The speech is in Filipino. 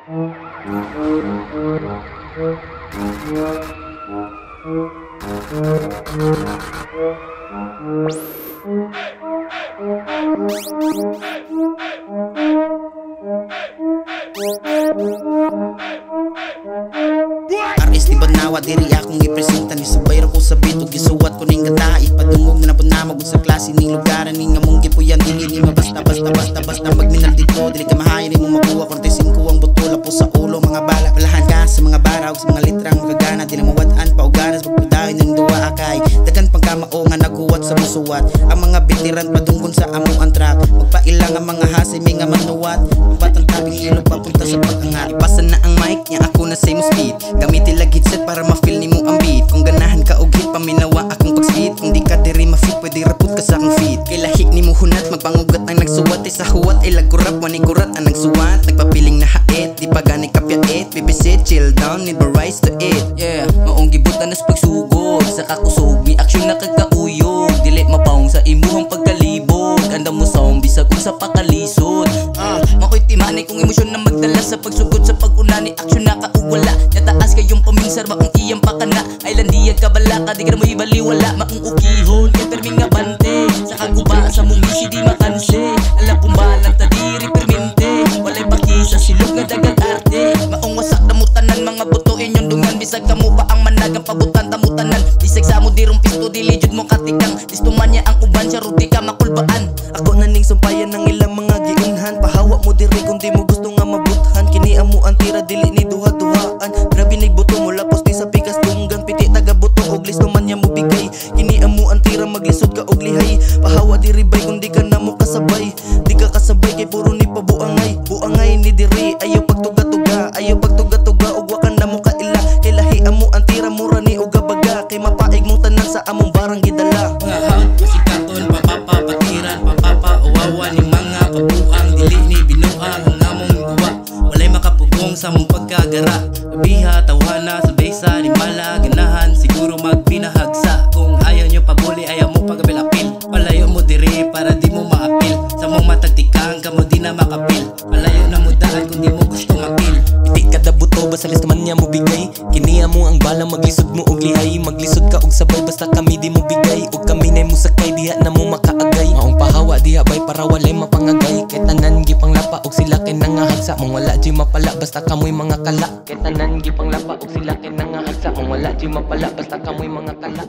Aris ni Banawa, diri akong ipresenta ni sabay ra ko sa beat ug gisuwat ko ning gata ipadungog na napon na magud sa klase ning lugaran ning among gipuyan dili ni basta magminal dito dili ka mahayon nimo makuha 45 ang botola po sa ulo mga bala balahan ka sa mga bara ug sa mga litrang magagana dili mawad-an pa og ganas magpudayon ning duwa akay dagan pang kamao nga naguwat sa musuwat ang mga veteran padunggon sa among ang track magpailang ang mga hasimi nga manuwat ang batang tabing ilog papunta sa pag-angat ipasa na ang mic nya ako na same speed gamitin lag headset para ma-feel nimo ang beat kung ganahan ka og hit paminawa akong pag-speed kung di ka diri ma-fit pwede rapot ka sa akong feed kay lahi nimo hunat magpangugat ang nagsuwat sa huwat ay lagkurap wani kurat ang nagsuwat nagpapiling na hait di pa gani kapyait bibisit chill down need rise to it yeah maong gibutan nas pagsugod sa kakusog mi aksyon na kagkauyog dili mapaong sa imuhang pagkalibog andam mo sound bisag unsa pa kalisod makoy timani kung emosyon na magdala sa pagsugod sa pag-unani aksyon na kaugwala nya taas kayong paminsar maong iyang pakana ay landiyag kabala ka di ka mo ibaliwala maong ukihon kay perming nga bante sa kaguba sa mong isi di makanse ala pumbalang ta diri permente walay pakisa silog nga dagang arte maong wasak na mutanan mga buto inyong dungan bisag kamo pa ang managang pabutan tamutanan bisag sa mo dirong pisto dili jud mo katikang listo man niya ang uban siya rudi ka makulbaan ako na ning sumpayan ng ilang mga giunhan pahawa mo diri kung di mo gusto nga mabuthan kini amo ang tira dili ni duha-duhaan grabe ni buto mo lapos ni sa pikas tunggang piti taga buto og listo man niya mo bigay kini amo ang tira maglisod ka og lihay pahawa diri bay kung di ka na mo kasabay di ka kasabay kay puro ni pabuangay ni diri ayo pagtuga-tuga og wakan na mo kaila kay lahi amo ang tira mura ni og gabaga kay mapaig mong tanan sa among barang gidala mga haut pasikaton papapapatiran papapauwawa ni mga pabuang dili ni binuang ang among guwa walay makapugong sa mong pagkagara biha tawhana sa besa ni mala ganahan siguro magbinahagsa kung ayaw nyo pabuli ayaw mo pagabil-apil palayo mo diri para di mo maapil sa mong matagtikang kamo di na makapil palayo na mo daan kung di mo gusto mapil piti kada buto basta listo man niya mo bigay kiniya mo ang balang maglisod mo og lihay maglisod ka og sabay basta kami di mo bigay og kami nay mo sakay diha na mo makaagay maong pahawa diha bay para walay mapangagay kay tanan gipanglapa og sila kay nangahagsa mong wala di mapala basta kamoy mga kala kay tanan gipanglapa og sila kay nangahagsa mong wala di mapala basta kamoy mga kala